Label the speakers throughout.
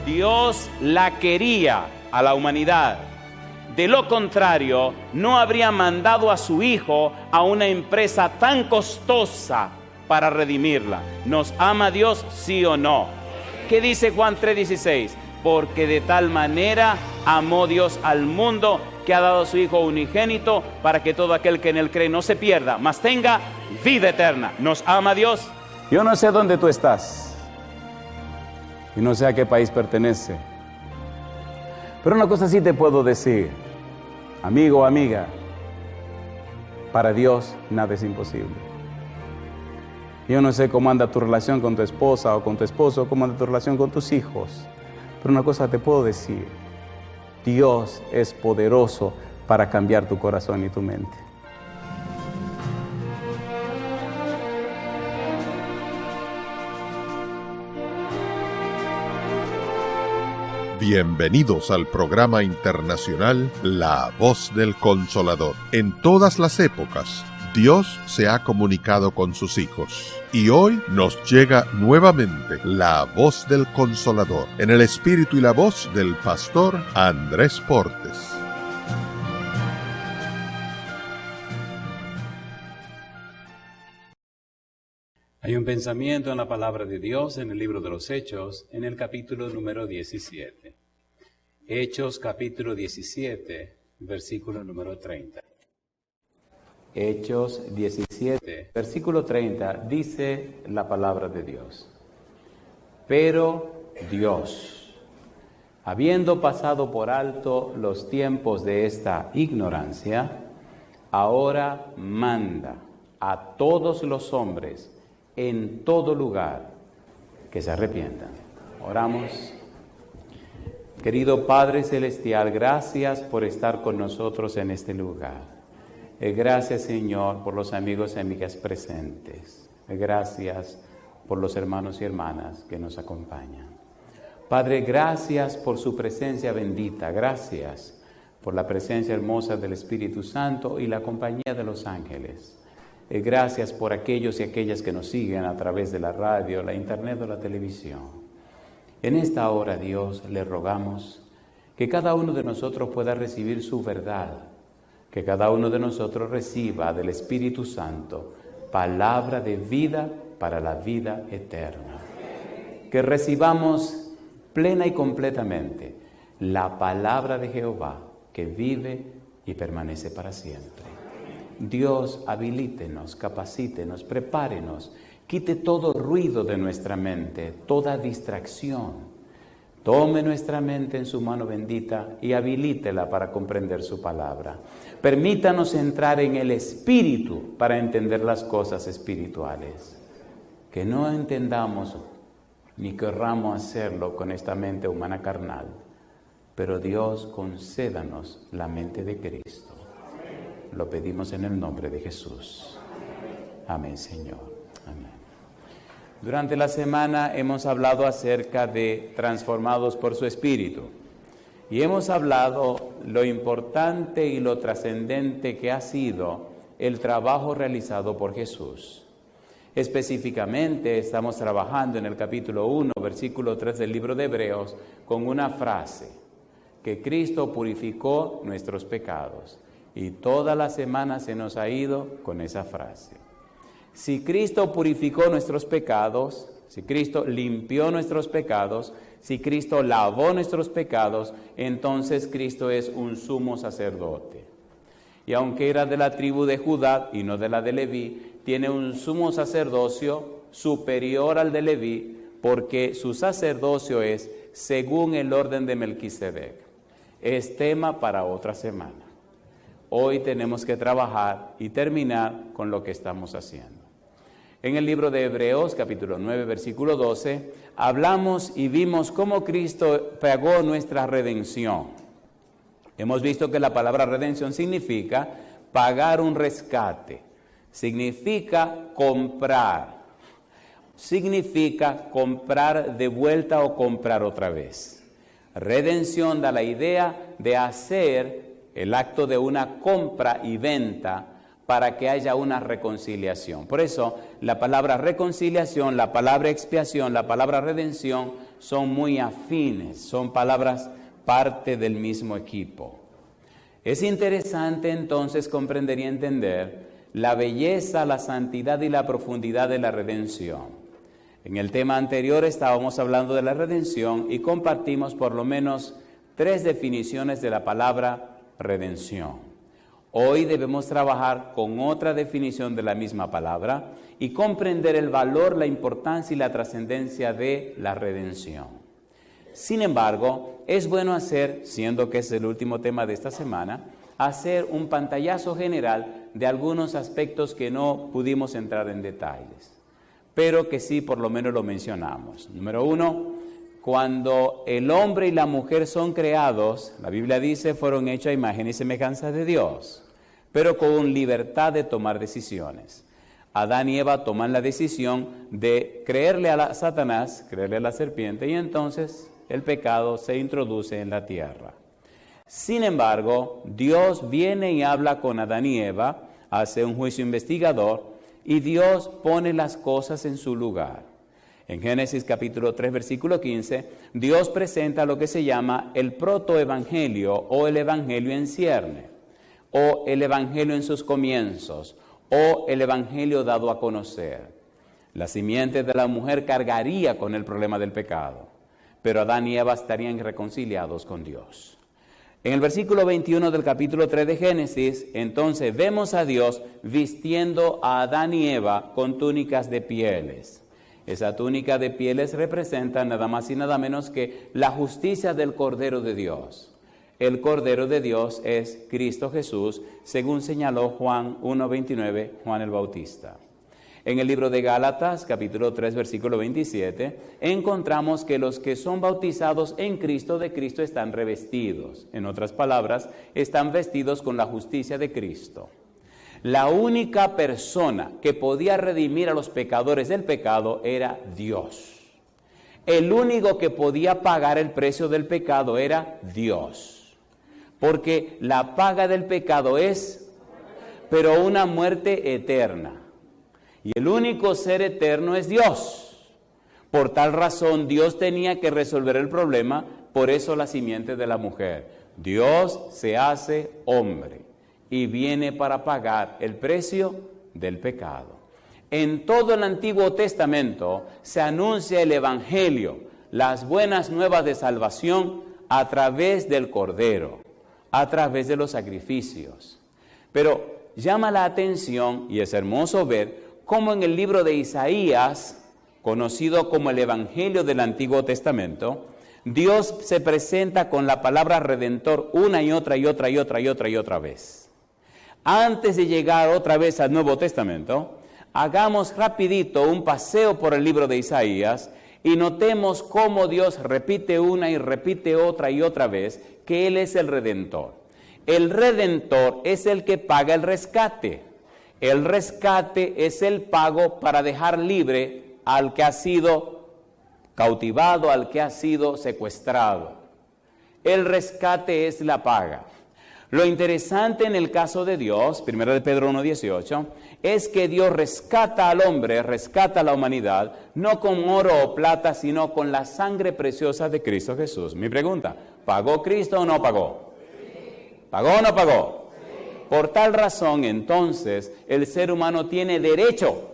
Speaker 1: Dios la quería a la humanidad. De lo contrario, no habría mandado a su Hijo a una empresa tan costosa para redimirla. ¿Nos ama Dios, sí o no? ¿Qué dice Juan 3:16? Porque de tal manera amó Dios al mundo que ha dado a su Hijo unigénito para que todo aquel que en él cree no se pierda, mas tenga vida eterna. ¿Nos ama Dios? Yo no sé dónde tú estás y no sé a qué país pertenece, pero una cosa sí te puedo decir, amigo o amiga, para Dios nada es imposible. Yo no sé cómo anda tu relación con tu esposa o con tu esposo, cómo anda tu relación con tus hijos, pero una cosa te puedo decir, Dios es poderoso para cambiar tu corazón y tu mente.
Speaker 2: Bienvenidos al programa internacional La Voz del Consolador. En todas las épocas, Dios se ha comunicado con sus hijos. Y hoy nos llega nuevamente la Voz del Consolador, en el espíritu y la voz del pastor Andrés Portes.
Speaker 1: Hay un pensamiento en la palabra de Dios en el libro de los Hechos, en el capítulo número 17. Hechos capítulo 17, versículo número 30. Hechos 17, versículo 30, dice la palabra de Dios. Pero Dios, habiendo pasado por alto los tiempos de esta ignorancia, ahora manda a todos los hombres en todo lugar que se arrepientan. Oramos. Querido Padre Celestial, gracias por estar con nosotros en este lugar. Gracias, Señor, por los amigos y amigas presentes. Gracias por los hermanos y hermanas que nos acompañan. Padre, gracias por su presencia bendita. Gracias por la presencia hermosa del Espíritu Santo y la compañía de los ángeles. Gracias por aquellos y aquellas que nos siguen a través de la radio, la internet o la televisión. En esta hora, Dios, le rogamos que cada uno de nosotros pueda recibir su verdad, que cada uno de nosotros reciba del Espíritu Santo palabra de vida para la vida eterna. Que recibamos plena y completamente la palabra de Jehová que vive y permanece para siempre. Dios, habilítenos, capacítenos, prepárenos, quite todo ruido de nuestra mente, toda distracción. Tome nuestra mente en su mano bendita y habilítela para comprender su palabra. Permítanos entrar en el Espíritu para entender las cosas espirituales. Que no entendamos ni querramos hacerlo con esta mente humana carnal, pero Dios, concédanos la mente de Cristo. Lo pedimos en el nombre de Jesús. Amén, Señor. Amén. Durante la semana hemos hablado acerca de transformados por su Espíritu. Y hemos hablado lo importante y lo trascendente que ha sido el trabajo realizado por Jesús. Específicamente estamos trabajando en el capítulo 1, versículo 3 del libro de Hebreos, con una frase, que Cristo purificó nuestros pecados. Y toda la semana se nos ha ido con esa frase. Si Cristo purificó nuestros pecados, si Cristo limpió nuestros pecados, si Cristo lavó nuestros pecados, entonces Cristo es un sumo sacerdote. Y aunque era de la tribu de Judá y no de la de Leví, tiene un sumo sacerdocio superior al de Leví, porque su sacerdocio es según el orden de Melquisedec. Es tema para otra semana. Hoy tenemos que trabajar y terminar con lo que estamos haciendo. En el libro de Hebreos, capítulo 9, versículo 12, hablamos y vimos cómo Cristo pagó nuestra redención. Hemos visto que la palabra redención significa pagar un rescate, significa comprar de vuelta o comprar otra vez. Redención da la idea de hacer el acto de una compra y venta para que haya una reconciliación. Por eso, la palabra reconciliación, la palabra expiación, la palabra redención son muy afines, son palabras parte del mismo equipo. Es interesante entonces comprender y entender la belleza, la santidad y la profundidad de la redención. En el tema anterior estábamos hablando de la redención y compartimos por lo menos 3 definiciones de la palabra redención. Hoy debemos trabajar con otra definición de la misma palabra y comprender el valor, la importancia y la trascendencia de la redención. Sin embargo, es bueno hacer, siendo que es el último tema de esta semana, hacer un pantallazo general de algunos aspectos que no pudimos entrar en detalles, pero que sí por lo menos lo mencionamos. Número 1, cuando el hombre y la mujer son creados, la Biblia dice, fueron hechos a imagen y semejanza de Dios, pero con libertad de tomar decisiones. Adán y Eva toman la decisión de creerle a Satanás, creerle a la serpiente, y entonces el pecado se introduce en la tierra. Sin embargo, Dios viene y habla con Adán y Eva, hace un juicio investigador, y Dios pone las cosas en su lugar. En Génesis capítulo 3, versículo 15, Dios presenta lo que se llama el protoevangelio o el evangelio en cierne, o el evangelio en sus comienzos, o el evangelio dado a conocer. La simiente de la mujer cargaría con el problema del pecado, pero Adán y Eva estarían reconciliados con Dios. En el versículo 21 del capítulo 3 de Génesis, entonces vemos a Dios vistiendo a Adán y Eva con túnicas de pieles. Esa túnica de pieles representa nada más y nada menos que la justicia del Cordero de Dios. El Cordero de Dios es Cristo Jesús, según señaló Juan 1:29, Juan el Bautista. En el libro de Gálatas, capítulo 3, versículo 27, encontramos que los que son bautizados en Cristo, de Cristo están revestidos. En otras palabras, están vestidos con la justicia de Cristo. La única persona que podía redimir a los pecadores del pecado era Dios. El único que podía pagar el precio del pecado era Dios. Porque la paga del pecado es, pero una muerte eterna. Y el único ser eterno es Dios. Por tal razón, Dios tenía que resolver el problema, por eso la simiente de la mujer. Dios se hace hombre y viene para pagar el precio del pecado. En todo el Antiguo Testamento se anuncia el Evangelio, las buenas nuevas de salvación a través del Cordero, a través de los sacrificios. Pero llama la atención, y es hermoso ver, cómo en el libro de Isaías, conocido como el Evangelio del Antiguo Testamento, Dios se presenta con la palabra redentor una y otra vez. Antes de llegar otra vez al Nuevo Testamento, hagamos rapidito un paseo por el libro de Isaías y notemos cómo Dios repite una y repite otra y otra vez que Él es el Redentor. El Redentor es el que paga el rescate. El rescate es el pago para dejar libre al que ha sido cautivado, al que ha sido secuestrado. El rescate es la paga. Lo interesante en el caso de Dios, 1 de Pedro 1:18, es que Dios rescata al hombre, rescata a la humanidad, no con oro o plata, sino con la sangre preciosa de Cristo Jesús. Mi pregunta, ¿pagó Cristo o no pagó? ¿Pagó o no pagó? Por tal razón, entonces, el ser humano tiene derecho,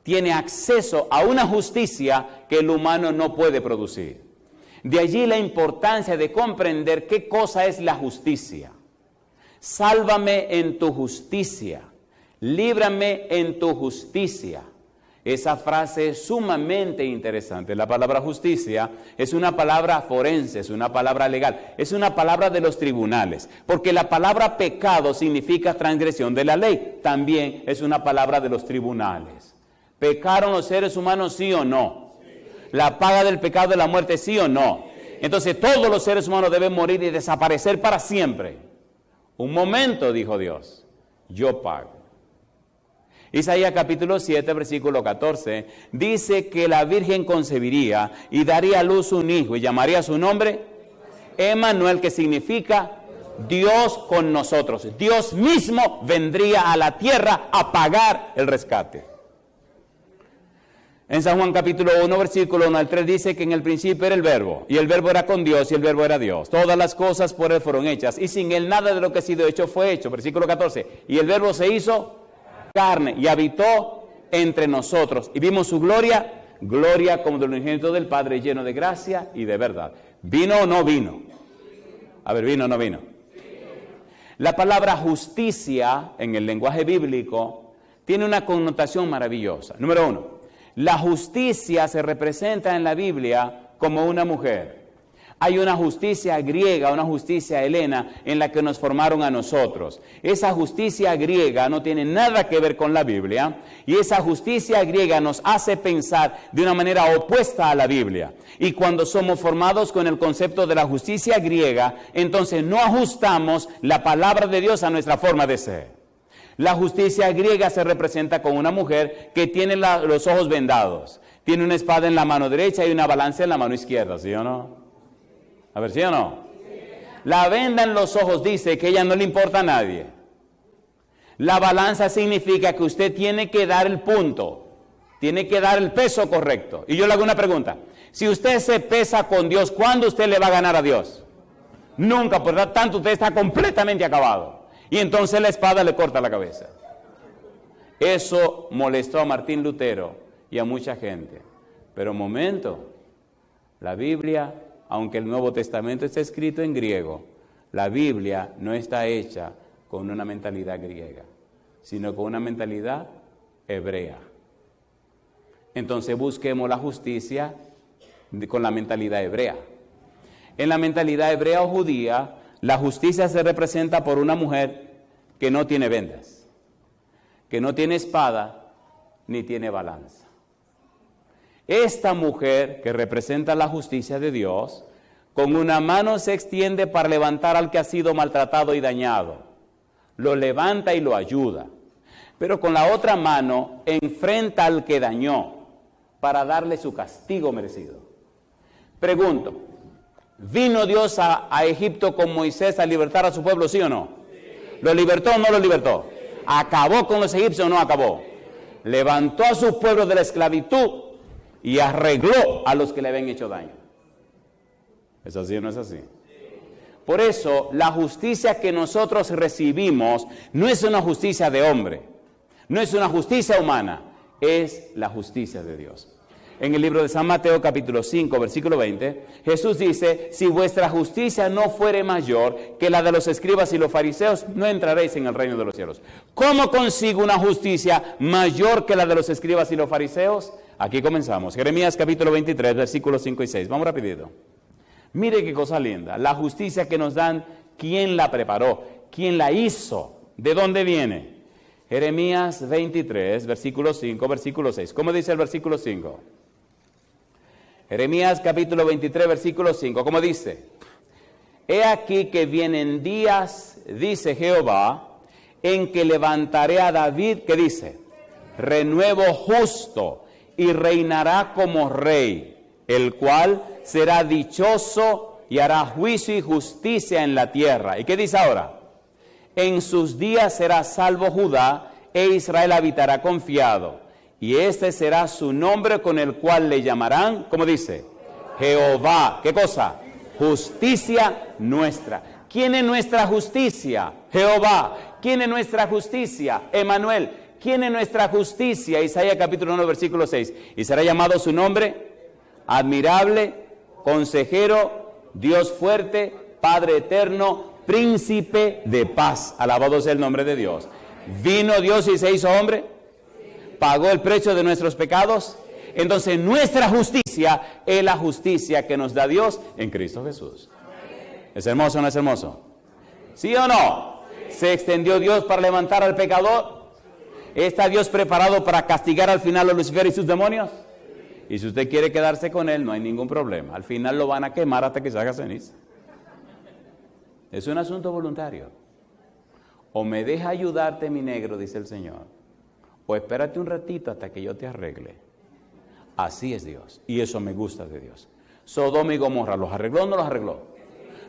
Speaker 1: tiene acceso a una justicia que el humano no puede producir. De allí la importancia de comprender qué cosa es la justicia. Sálvame en tu justicia, líbrame en tu justicia. Esa frase es sumamente interesante. La palabra justicia es una palabra forense, es una palabra legal, es una palabra de los tribunales, porque la palabra pecado significa transgresión de la ley, también es una palabra de los tribunales. ¿Pecaron los seres humanos, sí o no? ¿La paga del pecado de la muerte, sí o no? Entonces todos los seres humanos deben morir y desaparecer para siempre. Un momento, dijo Dios, yo pago. Isaías capítulo 7, versículo 14, dice que la Virgen concebiría y daría a luz un hijo y llamaría su nombre Emmanuel, que significa Dios con nosotros. Dios mismo vendría a la tierra a pagar el rescate. En San Juan capítulo 1, versículo 1 al 3 dice que en el principio era el Verbo, y el Verbo era con Dios, y el Verbo era Dios. Todas las cosas por Él fueron hechas, y sin Él nada de lo que ha sido hecho fue hecho. Versículo 14, y el Verbo se hizo carne y habitó entre nosotros, y vimos su gloria, gloria como del unigénito del Padre, lleno de gracia y de verdad. ¿Vino o no vino? A ver, ¿vino o no vino? La palabra justicia en el lenguaje bíblico tiene una connotación maravillosa. Número 1. La justicia se representa en la Biblia como una mujer. Hay una justicia griega, una justicia helena en la que nos formaron a nosotros. Esa justicia griega no tiene nada que ver con la Biblia y esa justicia griega nos hace pensar de una manera opuesta a la Biblia. Y cuando somos formados con el concepto de la justicia griega, entonces no ajustamos la palabra de Dios a nuestra forma de ser. La justicia griega se representa con una mujer que tiene los ojos vendados. Tiene una espada en la mano derecha y una balanza en la mano izquierda, ¿sí o no? A ver, ¿sí o no? La venda en los ojos dice que a ella no le importa a nadie. La balanza significa que usted tiene que dar el punto, tiene que dar el peso correcto. Y yo le hago una pregunta. Si usted se pesa con Dios, ¿cuándo usted le va a ganar a Dios? Nunca, por lo tanto usted está completamente acabado. Y entonces la espada le corta la cabeza. Eso molestó a Martín Lutero y a mucha gente. Pero un momento, la Biblia, aunque el Nuevo Testamento está escrito en griego, la Biblia no está hecha con una mentalidad griega, sino con una mentalidad hebrea. Entonces busquemos la justicia con la mentalidad hebrea. En la mentalidad hebrea o judía, la justicia se representa por una mujer que no tiene vendas, que no tiene espada, ni tiene balanza. Esta mujer, que representa la justicia de Dios, con una mano se extiende para levantar al que ha sido maltratado y dañado. Lo levanta y lo ayuda. Pero con la otra mano enfrenta al que dañó para darle su castigo merecido. Pregunto, ¿vino Dios a Egipto con Moisés a libertar a su pueblo, sí o no? ¿Lo libertó o no lo libertó? ¿Acabó con los egipcios o no acabó? Levantó a sus pueblos de la esclavitud y arregló a los que le habían hecho daño. ¿Es así o no es así? Por eso, la justicia que nosotros recibimos no es una justicia de hombre, no es una justicia humana, es la justicia de Dios. En el libro de San Mateo capítulo 5 versículo 20, Jesús dice, si vuestra justicia no fuere mayor que la de los escribas y los fariseos, no entraréis en el reino de los cielos. ¿Cómo consigo una justicia mayor que la de los escribas y los fariseos? Aquí comenzamos. Jeremías capítulo 23 versículos 5 y 6. Vamos rapidito. Mire qué cosa linda. La justicia que nos dan, ¿quién la preparó? ¿Quién la hizo? ¿De dónde viene? Jeremías 23 versículo 5, versículo 6. ¿Cómo dice el versículo 5? Jeremías capítulo 23, versículo 5, ¿cómo dice? He aquí que vienen días, dice Jehová, en que levantaré a David, ¿qué dice? Renuevo justo, y reinará como rey, el cual será dichoso y hará juicio y justicia en la tierra. ¿Y qué dice ahora? En sus días será salvo Judá, e Israel habitará confiado. Y este será su nombre con el cual le llamarán, ¿cómo dice? Jehová. ¿Qué cosa? Justicia nuestra. ¿Quién es nuestra justicia? Jehová. ¿Quién es nuestra justicia? Emanuel. ¿Quién es nuestra justicia? Isaías capítulo 1, versículo 6. Y será llamado su nombre, admirable, consejero, Dios fuerte, Padre eterno, príncipe de paz. Alabado sea el nombre de Dios. ¿Vino Dios y se hizo hombre? ¿Pagó el precio de nuestros pecados? Entonces nuestra justicia es la justicia que nos da Dios en Cristo Jesús. ¿Es hermoso o no es hermoso? ¿Sí o no? ¿Se extendió Dios para levantar al pecador? ¿Está Dios preparado para castigar al final a Lucifer y sus demonios? Y si usted quiere quedarse con él, no hay ningún problema. Al final lo van a quemar hasta que se haga ceniza. Es un asunto voluntario. O me deja ayudarte, mi negro, dice el Señor, o espérate un ratito hasta que yo te arregle. Así es Dios, y eso me gusta de Dios. Sodoma y Gomorra, ¿los arregló o no los arregló?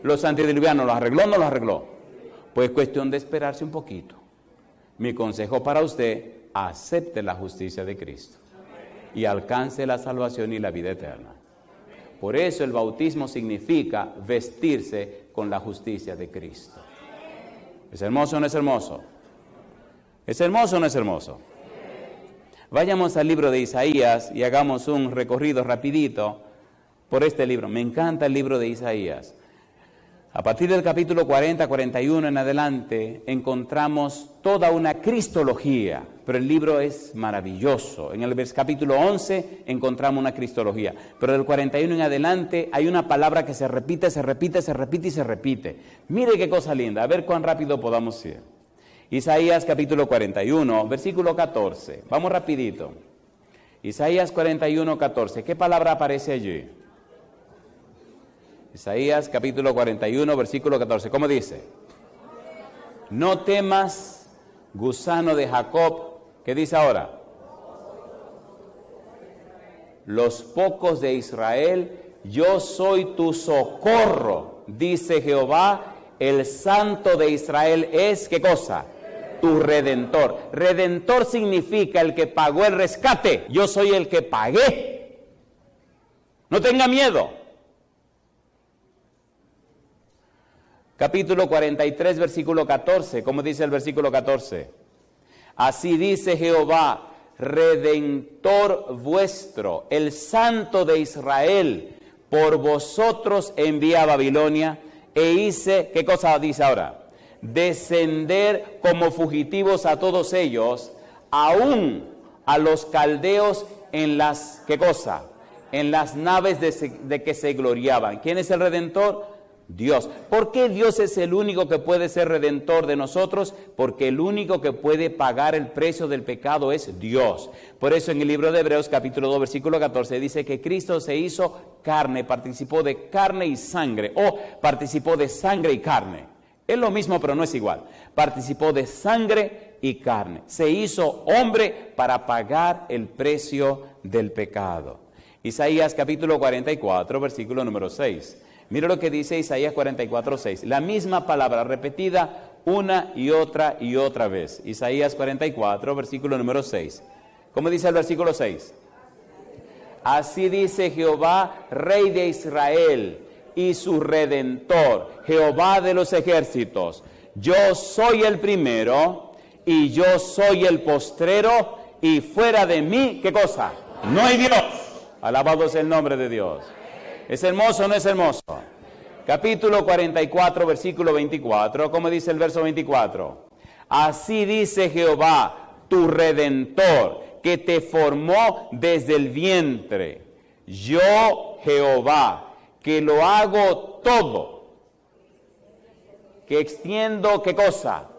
Speaker 1: Los antediluvianos, ¿los arregló o no los arregló? Pues cuestión de esperarse un poquito. Mi consejo para usted, acepte la justicia de Cristo y alcance la salvación y la vida eterna. Por eso el bautismo significa vestirse con la justicia de Cristo. ¿Es hermoso o no es hermoso? ¿Es hermoso o no es hermoso? Vayamos al libro de Isaías y hagamos un recorrido rapidito por este libro. Me encanta el libro de Isaías. A partir del capítulo 40, 41 en adelante, encontramos toda una cristología, pero el libro es maravilloso. En el capítulo 11 encontramos una cristología, pero del 41 en adelante hay una palabra que se repite, se repite, se repite y se repite. Mire qué cosa linda, a ver cuán rápido podamos ir. Isaías capítulo 41, versículo 14. Vamos rapidito. Isaías 41, 14. ¿Qué palabra aparece allí? Isaías capítulo 41, versículo 14. ¿Cómo dice? No temas, gusano de Jacob. ¿Qué dice ahora? Los pocos de Israel, yo soy tu socorro, dice Jehová, el Santo de Israel es, ¿qué cosa? Tu Redentor. Redentor significa el que pagó el rescate. Yo soy el que pagué. No tenga miedo. Capítulo 43, versículo 14. ¿Cómo dice el versículo 14? Así dice Jehová, Redentor vuestro, el Santo de Israel, por vosotros envié a Babilonia e hice, ¿qué cosa dice ahora? Descender como fugitivos a todos ellos, aún a los caldeos en las, ¿qué cosa? En las naves de que se gloriaban. ¿Quién es el Redentor? Dios. ¿Por qué Dios es el único que puede ser redentor de nosotros? Porque el único que puede pagar el precio del pecado es Dios. Por eso en el libro de Hebreos capítulo 2 versículo 14 dice que Cristo se hizo carne, participó de carne y sangre, o participó de sangre y carne. Es lo mismo pero no es igual. Participó de sangre y carne. Se hizo hombre para pagar el precio del pecado. Isaías capítulo 44 versículo número 6. Mira lo que dice Isaías 44, 6. La misma palabra repetida una y otra vez. Isaías 44, versículo número 6. ¿Cómo dice el versículo 6? Así dice Jehová, Rey de Israel y su Redentor, Jehová de los ejércitos. Yo soy el primero y yo soy el postrero y fuera de mí, ¿qué cosa? No hay Dios. Alabado sea el nombre de Dios. ¿Es hermoso o no es hermoso? Capítulo 44, versículo 24. ¿Cómo dice el verso 24? Así dice Jehová, tu Redentor, que te formó desde el vientre. Yo, Jehová, que lo hago todo. Que extiendo, ¿qué cosa?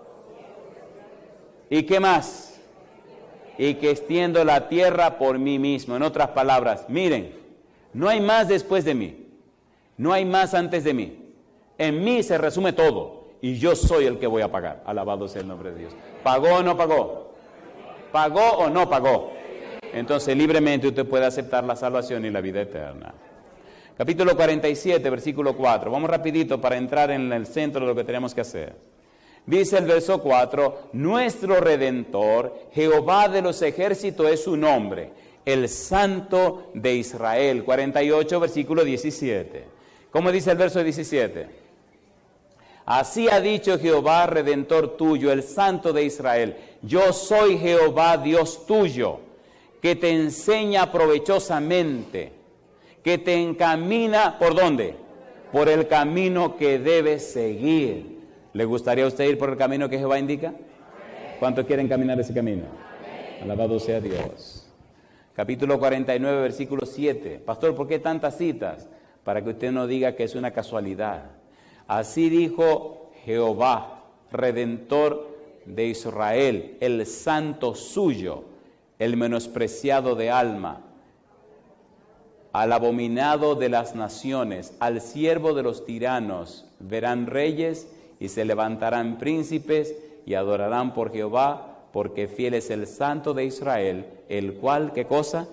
Speaker 1: ¿Y qué más? Y que extiendo la tierra por mí mismo. En otras palabras, miren. No hay más después de mí. No hay más antes de mí. En mí se resume todo. Y yo soy el que voy a pagar. Alabado sea el nombre de Dios. ¿Pagó o no pagó? ¿Pagó o no pagó? Entonces libremente usted puede aceptar la salvación y la vida eterna. Capítulo 47, versículo 4. Vamos rapidito para entrar en el centro de lo que tenemos que hacer. Dice el verso 4. Nuestro Redentor, Jehová de los ejércitos es su nombre. El Santo de Israel, 48, versículo 17. ¿Cómo dice el verso 17? Así ha dicho Jehová, Redentor tuyo, el Santo de Israel. Yo soy Jehová, Dios tuyo, que te enseña provechosamente, que te encamina, ¿por dónde? Por el camino que debes seguir. ¿Le gustaría a usted ir por el camino que Jehová indica? ¿Cuántos quieren caminar ese camino? Alabado sea Dios. Capítulo 49, versículo 7. Pastor, ¿por qué tantas citas? Para que usted no diga que es una casualidad. Así dijo Jehová, Redentor de Israel, el santo suyo, el menospreciado de alma, al abominado de las naciones, al siervo de los tiranos, verán reyes y se levantarán príncipes y adorarán por Jehová, porque fiel es el Santo de Israel, el cual, ¿qué cosa?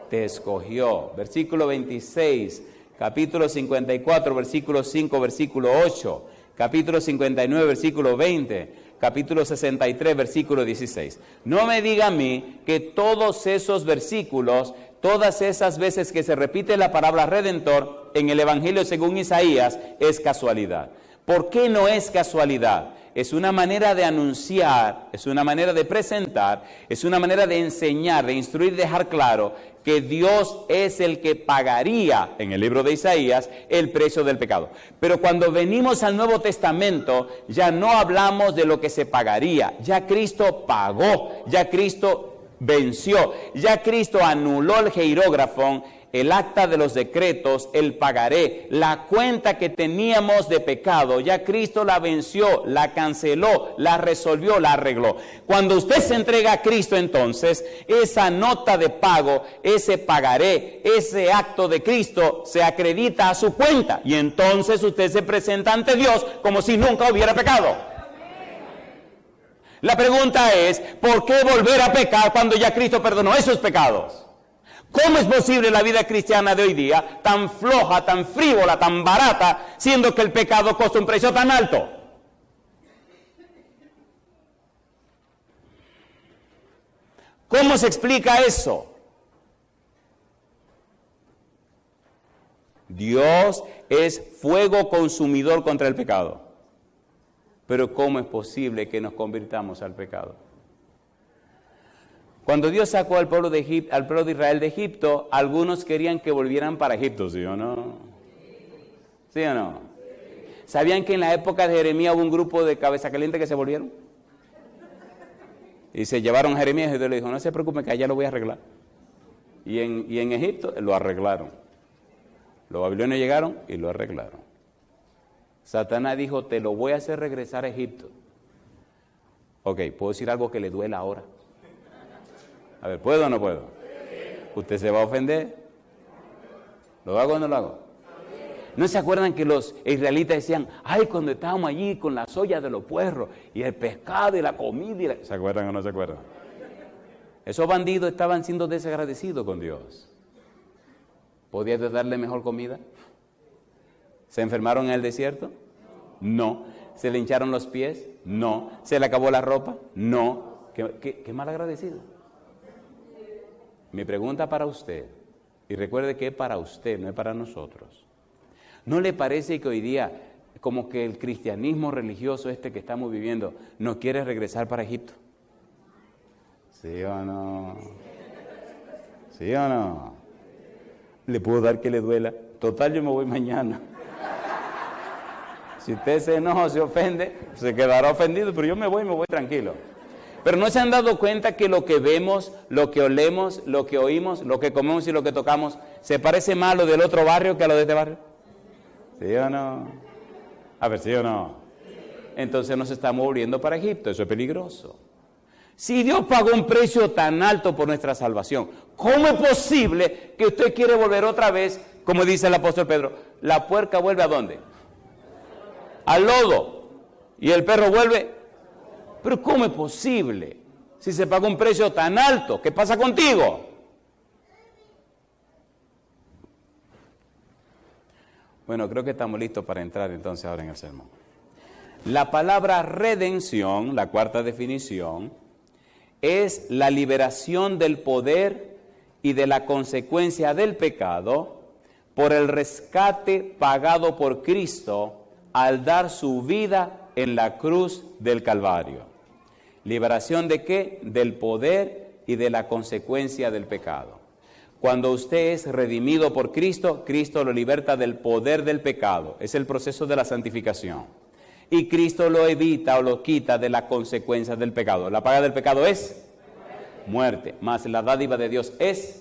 Speaker 1: Te escogió. Versículo 26, capítulo 54, versículo 5, versículo 8. capítulo 59, versículo 20, capítulo 63, versículo 16. No me diga a mí que todos esos versículos, todas esas veces que se repite la palabra redentor en el Evangelio según Isaías, es casualidad. ¿Por qué no es casualidad? Es una manera de anunciar, es una manera de presentar, es una manera de enseñar, de instruir, dejar claro que Dios es el que pagaría, en el libro de Isaías, el precio del pecado. Pero cuando venimos al Nuevo Testamento, ya no hablamos de lo que se pagaría. Ya Cristo pagó, ya Cristo venció, ya Cristo anuló el jeirógrafo, el acta de los decretos, el pagaré, la cuenta que teníamos de pecado, ya Cristo la venció, la canceló, la resolvió, la arregló. Cuando usted se entrega a Cristo, entonces, esa nota de pago, ese pagaré, ese acto de Cristo se acredita a su cuenta. Y entonces usted se presenta ante Dios como si nunca hubiera pecado. La pregunta es, ¿por qué volver a pecar cuando ya Cristo perdonó esos pecados? ¿Cómo es posible la vida cristiana de hoy día, tan floja, tan frívola, tan barata, siendo que el pecado cuesta un precio tan alto? ¿Cómo se explica eso? Dios es fuego consumidor contra el pecado. Pero ¿cómo es posible que nos convirtamos al pecado? Cuando Dios sacó al pueblo de Israel de Egipto, algunos querían que volvieran para Egipto, ¿sí o no? ¿Sí o no? ¿Sabían que en la época de Jeremías hubo un grupo de cabeza caliente que se volvieron? Y se llevaron a Jeremías y Dios le dijo, no se preocupe que allá lo voy a arreglar. Y en Egipto lo arreglaron. Los babilonios llegaron y lo arreglaron. Satanás dijo, te lo voy a hacer regresar a Egipto. Ok, ¿puedo decir algo que le duela ahora? A ver, ¿puedo o no puedo? ¿Usted se va a ofender? ¿Lo hago o no lo hago? ¿No se acuerdan que los israelitas decían, ay, cuando estábamos allí con las ollas de los puerros y el pescado y la comida? ¿Se acuerdan o no se acuerdan? Esos bandidos estaban siendo desagradecidos con Dios. ¿Podía Dios darle mejor comida? ¿Se enfermaron en el desierto? No. ¿Se le hincharon los pies? No. ¿Se le acabó la ropa? No. ¿Qué mal agradecido? Mi pregunta para usted, y recuerde que es para usted, no es para nosotros. ¿No le parece que hoy día, como que el cristianismo religioso que estamos viviendo, nos quiere regresar para Egipto? ¿Sí o no? ¿Sí o no? ¿Le puedo dar que le duela? Total, yo me voy mañana. Si usted se enoja o se ofende, se quedará ofendido, pero yo me voy tranquilo. Pero ¿no se han dado cuenta que lo que vemos, lo que olemos, lo que oímos, lo que comemos y lo que tocamos, se parece más a lo del otro barrio que a lo de este barrio? ¿Sí o no? A ver, ¿sí o no? Entonces nos estamos volviendo para Egipto, eso es peligroso. Si Dios pagó un precio tan alto por nuestra salvación, ¿cómo es posible que usted quiere volver otra vez, como dice el apóstol Pedro? La puerca vuelve ¿a dónde? Al lodo. Y el perro vuelve. Pero ¿cómo es posible? Si se pagó un precio tan alto, ¿qué pasa contigo? Bueno, creo que estamos listos para entrar entonces ahora en el sermón. La palabra redención, la cuarta definición, es la liberación del poder y de la consecuencia del pecado por el rescate pagado por Cristo al dar su vida en la cruz del Calvario. ¿Liberación de qué? Del poder y de la consecuencia del pecado. Cuando usted es redimido por Cristo, Cristo lo liberta del poder del pecado. Es el proceso de la santificación. Y Cristo lo evita o lo quita de la consecuencia del pecado. La paga del pecado es muerte, mas la dádiva de Dios es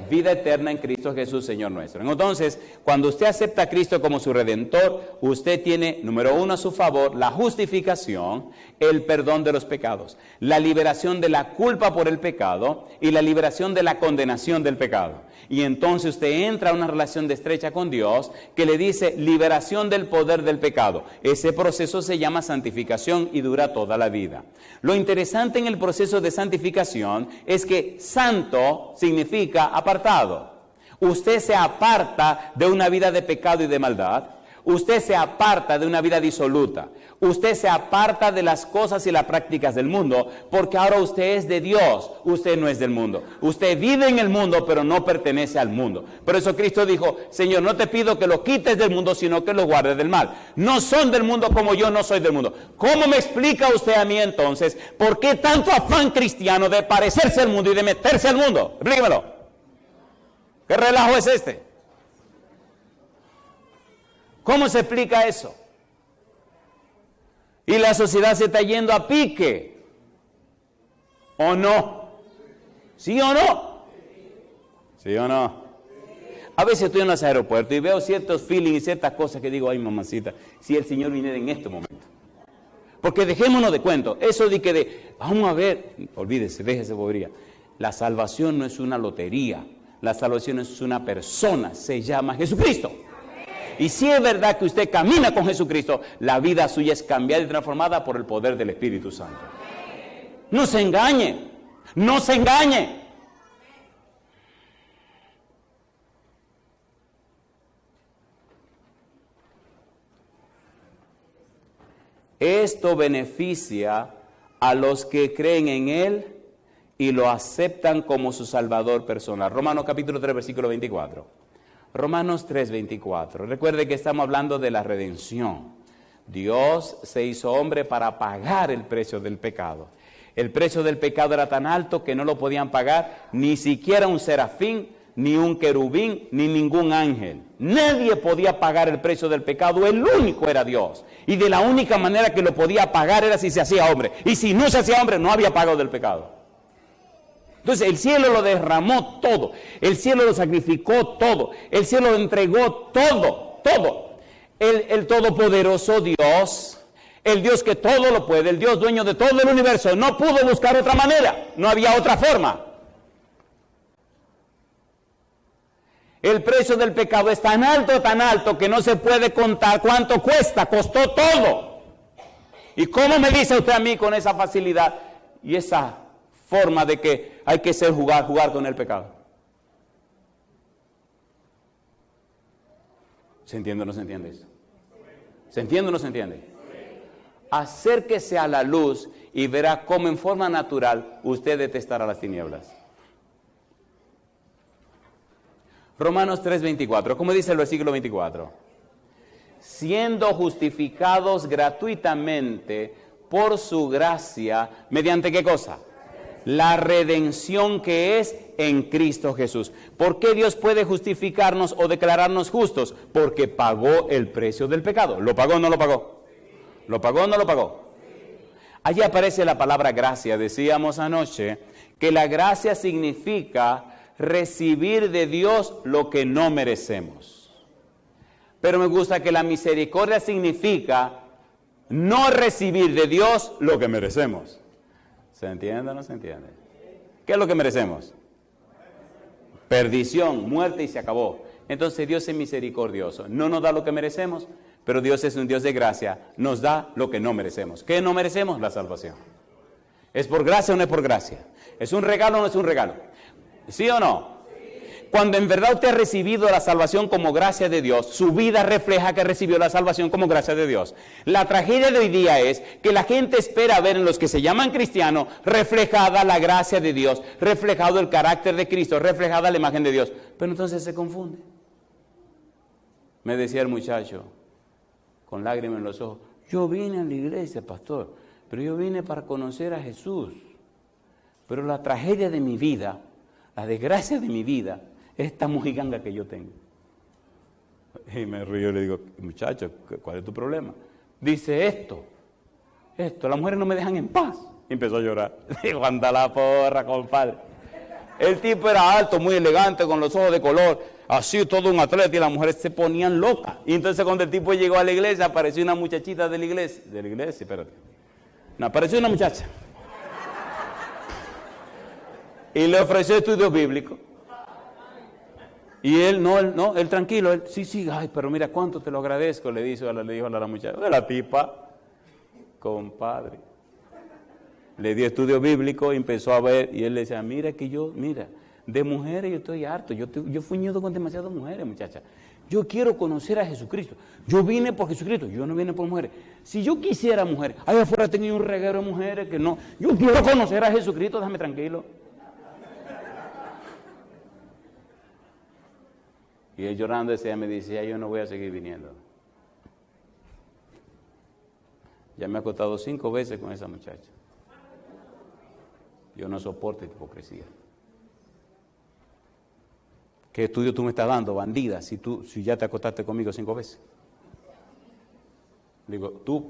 Speaker 1: vida eterna en Cristo Jesús, Señor nuestro. Entonces, cuando usted acepta a Cristo como su Redentor, usted tiene, número uno, a su favor, la justificación, el perdón de los pecados, la liberación de la culpa por el pecado y la liberación de la condenación del pecado. Y entonces usted entra a una relación de estrecha con Dios que le dice liberación del poder del pecado. Ese proceso se llama santificación y dura toda la vida. Lo interesante en el proceso de santificación es que santo significa apartado. Usted se aparta de una vida de pecado y de maldad. Usted se aparta de una vida disoluta. Usted se aparta de las cosas y las prácticas del mundo, porque ahora usted es de Dios, usted no es del mundo. Usted vive en el mundo, pero no pertenece al mundo. Por eso Cristo dijo, Señor, no te pido que lo quites del mundo, sino que lo guardes del mal. No son del mundo como yo no soy del mundo. ¿Cómo me explica usted a mí entonces por qué tanto afán cristiano de parecerse al mundo y de meterse al mundo? Explíquemelo. ¿Qué relajo es este? ¿Cómo se explica eso? Y la sociedad se está yendo a pique. ¿O no? ¿Sí o no? ¿Sí o no? A veces estoy en los aeropuertos y veo ciertos feelings y ciertas cosas que digo, ay mamacita, si el Señor viniera en este momento. Porque dejémonos de cuento. Eso vamos a ver, olvídese, déjese bobería. La salvación no es una lotería. La salvación es una persona, se llama Jesucristo. Y si es verdad que usted camina con Jesucristo, la vida suya es cambiada y transformada por el poder del Espíritu Santo. No se engañe, no se engañe. Esto beneficia a los que creen en Él y lo aceptan como su Salvador personal. Romanos capítulo 3, versículo 24. Romanos 3:24. Recuerde que estamos hablando de la redención. Dios se hizo hombre para pagar el precio del pecado. El precio del pecado era tan alto que no lo podían pagar ni siquiera un serafín, ni un querubín, ni ningún ángel. Nadie podía pagar el precio del pecado, el único era Dios. Y de la única manera que lo podía pagar era si se hacía hombre. Y si no se hacía hombre, no había pago del pecado. Entonces el cielo lo derramó todo, el cielo lo sacrificó todo, el cielo lo entregó todo, todo. El todopoderoso Dios, el Dios que todo lo puede, el Dios dueño de todo el universo, no pudo buscar otra manera, no había otra forma. El precio del pecado es tan alto que no se puede contar cuánto cuesta, costó todo. ¿Y cómo me dice usted a mí con esa facilidad y esa forma de que hay que jugar con el pecado? ¿Se entiende o no se entiende eso? ¿Se entiende o no se entiende? Acérquese a la luz y verá cómo en forma natural usted detestará las tinieblas. Romanos 3:24, ¿cómo dice el versículo 24? Siendo justificados gratuitamente por su gracia, ¿mediante qué cosa? La redención que es en Cristo Jesús. ¿Por qué Dios puede justificarnos o declararnos justos? Porque pagó el precio del pecado. ¿Lo pagó o no lo pagó? ¿Lo pagó o no lo pagó? Allí aparece la palabra gracia. Decíamos anoche que la gracia significa recibir de Dios lo que no merecemos. Pero me gusta que la misericordia significa no recibir de Dios lo que merecemos. ¿Se entiende o no se entiende? ¿Qué es lo que merecemos? Perdición, muerte y se acabó. Entonces Dios es misericordioso. No nos da lo que merecemos, pero Dios es un Dios de gracia. Nos da lo que no merecemos. ¿Qué no merecemos? La salvación. ¿Es por gracia o no es por gracia? ¿Es un regalo o no es un regalo? ¿Sí o no? Cuando en verdad usted ha recibido la salvación como gracia de Dios, su vida refleja que recibió la salvación como gracia de Dios. La tragedia de hoy día es que la gente espera ver en los que se llaman cristianos reflejada la gracia de Dios, reflejado el carácter de Cristo, reflejada la imagen de Dios. Pero entonces se confunde. Me decía el muchacho, con lágrimas en los ojos, yo vine a la iglesia, pastor, pero yo vine para conocer a Jesús. Pero la tragedia de mi vida, la desgracia de mi vida, es esta mojiganga que yo tengo. Y me río y le digo, muchacho, ¿cuál es tu problema? Dice esto, las mujeres no me dejan en paz. Y empezó a llorar. Digo, anda la porra, compadre. El tipo era alto, muy elegante, con los ojos de color, así todo un atleta, y las mujeres se ponían locas. Y entonces cuando el tipo llegó a la iglesia, apareció una muchachita de la iglesia, espérate. No, apareció una muchacha. Y le ofreció estudios bíblicos. Y él tranquilo, él, sí, ay, pero mira cuánto te lo agradezco, le dijo a la muchacha. La tipa, compadre, le dio estudio bíblico y empezó a ver, y él le decía, mira, de mujeres yo estoy harto, yo fui ñudo con demasiadas mujeres, muchacha. Yo quiero conocer a Jesucristo. Yo vine por Jesucristo, yo no vine por mujeres. Si yo quisiera mujeres, allá afuera tengo un reguero de mujeres que no. Yo quiero conocer a Jesucristo, déjame tranquilo. Y él llorando ella me decía, yo no voy a seguir viniendo. Ya me he acostado 5 veces con esa muchacha. Yo no soporto esta hipocresía. ¿Qué estudio tú me estás dando, bandida, si ya te acostaste conmigo 5 veces? Digo, tú,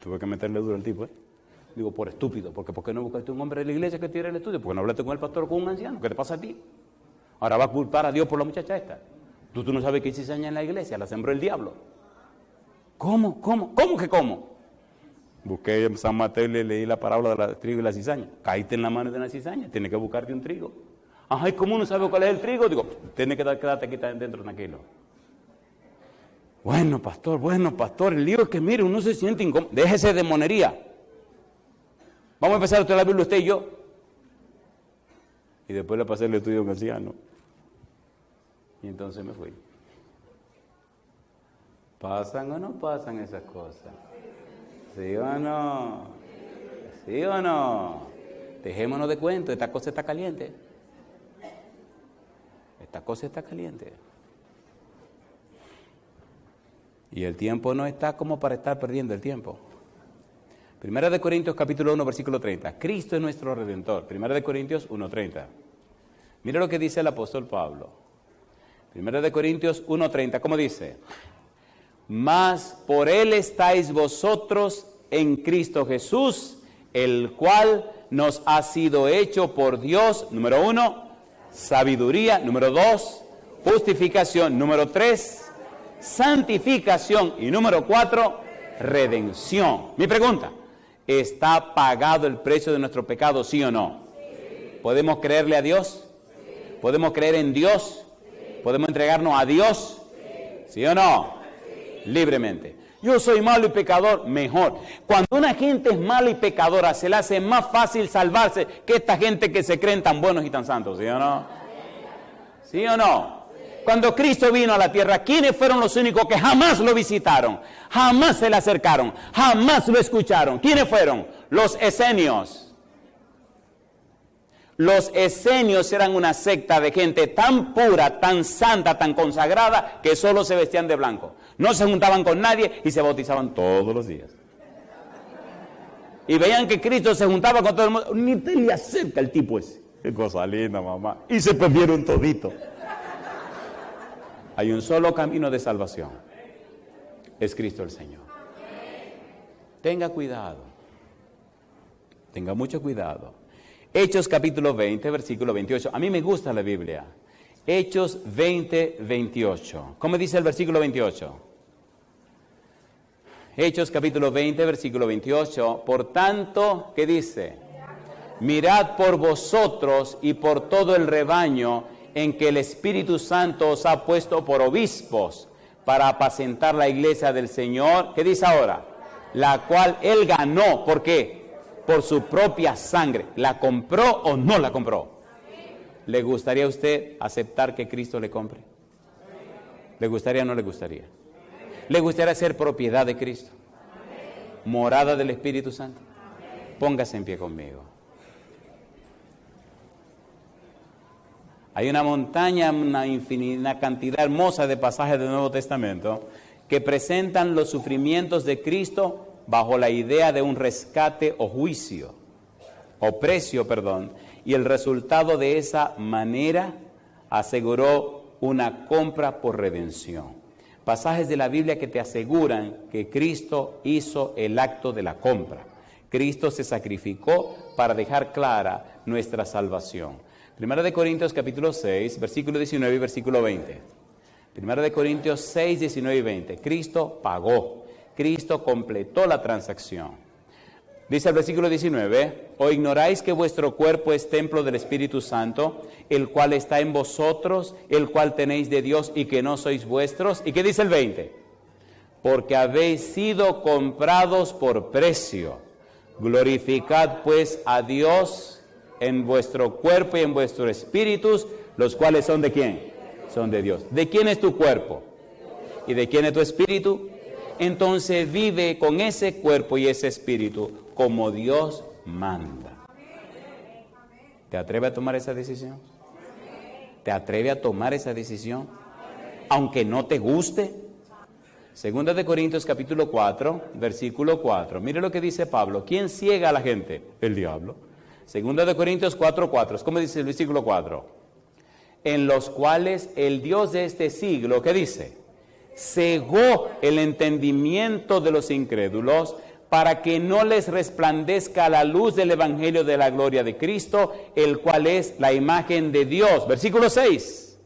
Speaker 1: tuve que meterle duro al tipo, Digo, por estúpido, porque ¿por qué no buscaste un hombre de la iglesia que tire el estudio? ¿Por qué no hablaste con el pastor o con un anciano? ¿Qué te pasa a ti? Ahora vas a culpar a Dios por la muchacha esta. Tú no sabes que hizo cizaña en la iglesia, la sembró el diablo. ¿Cómo? ¿Cómo que cómo? Busqué en San Mateo y le leí la parábola del trigo y la cizaña. Caíste en la mano de una cizaña, tienes que buscarte un trigo. Ajá, ¿y cómo uno sabe cuál es el trigo? Digo, tienes que quedarte aquí dentro tranquilo. Bueno, pastor, el lío es que mire, uno se siente incómodo. Déjese de monería. Vamos a empezar a estudiar la Biblia usted y yo. Y después le pasé el estudio a un anciano. Y entonces me fui. ¿Pasan o no pasan esas cosas? ¿Sí o no? ¿Sí o no? Dejémonos de cuento, esta cosa está caliente. Esta cosa está caliente. Y el tiempo no está como para estar perdiendo el tiempo. Primera de Corintios capítulo 1, versículo 30. Cristo es nuestro Redentor. Primera de Corintios 1:30. Mira lo que dice el apóstol Pablo. Primera de Corintios 1:30. ¿Cómo dice? Mas por Él estáis vosotros en Cristo Jesús, el cual nos ha sido hecho por Dios, número 1, sabiduría, número 2, justificación, número 3, santificación y número 4, redención. Mi pregunta, ¿está pagado el precio de nuestro pecado, sí o no? Sí. ¿Podemos creerle a Dios? Sí. ¿Podemos creer en Dios? Sí. ¿Podemos entregarnos a Dios? Sí, ¿sí o no? Sí. Libremente. Yo soy malo y pecador, mejor. Cuando una gente es mala y pecadora, se le hace más fácil salvarse que esta gente que se creen tan buenos y tan santos, ¿sí o no? ¿Sí o no? Cuando Cristo vino a la tierra, ¿quiénes fueron los únicos que jamás lo visitaron? Jamás se le acercaron, jamás lo escucharon. ¿Quiénes fueron? Los esenios. Los esenios eran una secta de gente tan pura, tan santa, tan consagrada, que solo se vestían de blanco. No se juntaban con nadie y se bautizaban todos los días. Y veían que Cristo se juntaba con todo el mundo. Ni te le acerca el tipo ese. Qué cosa linda, mamá. Y se perdieron todito. Hay un solo camino de salvación. Es Cristo el Señor. Tenga cuidado. Tenga mucho cuidado. Hechos capítulo 20, versículo 28. A mí me gusta la Biblia. Hechos 20, 28. ¿Cómo dice el versículo 28? Hechos capítulo 20, versículo 28. Por tanto, ¿qué dice? Mirad por vosotros y por todo el rebaño en que el Espíritu Santo os ha puesto por obispos para apacentar la iglesia del Señor. ¿Qué dice ahora? La cual Él ganó. ¿Por qué? Por su propia sangre. ¿La compró o no la compró? ¿Le gustaría a usted aceptar que Cristo le compre? ¿Le gustaría o no le gustaría? ¿Le gustaría ser propiedad de Cristo? ¿Morada del Espíritu Santo? Póngase en pie conmigo. Hay una montaña, una cantidad hermosa de pasajes del Nuevo Testamento que presentan los sufrimientos de Cristo bajo la idea de un rescate o juicio, o precio, y el resultado de esa manera aseguró una compra por redención. Pasajes de la Biblia que te aseguran que Cristo hizo el acto de la compra. Cristo se sacrificó para dejar clara nuestra salvación. Primera de Corintios capítulo 6, versículo 19 y versículo 20. Primera de Corintios 6, 19 y 20. Cristo pagó. Cristo completó la transacción. Dice el versículo 19, ¿o ignoráis que vuestro cuerpo es templo del Espíritu Santo, el cual está en vosotros, el cual tenéis de Dios y que no sois vuestros? ¿Y qué dice el 20? Porque habéis sido comprados por precio. Glorificad pues a Dios en vuestro cuerpo y en vuestros espíritus, los cuales son ¿de quién? son de Dios. ¿De quién es tu cuerpo? ¿Y de quién es tu espíritu? Entonces vive con ese cuerpo y ese espíritu como Dios manda. ¿Te atreves a tomar esa decisión? ¿Te atreves a tomar esa decisión? Aunque no te guste. Segunda de Corintios capítulo 4, versículo 4. Mire lo que dice Pablo. ¿Quién ciega a la gente? El diablo. Segunda de Corintios 4, 4. ¿Cómo dice el versículo 4? En los cuales el Dios de este siglo, ¿qué dice? Cegó el entendimiento de los incrédulos para que no les resplandezca la luz del evangelio de la gloria de Cristo, el cual es la imagen de Dios. Versículo 6.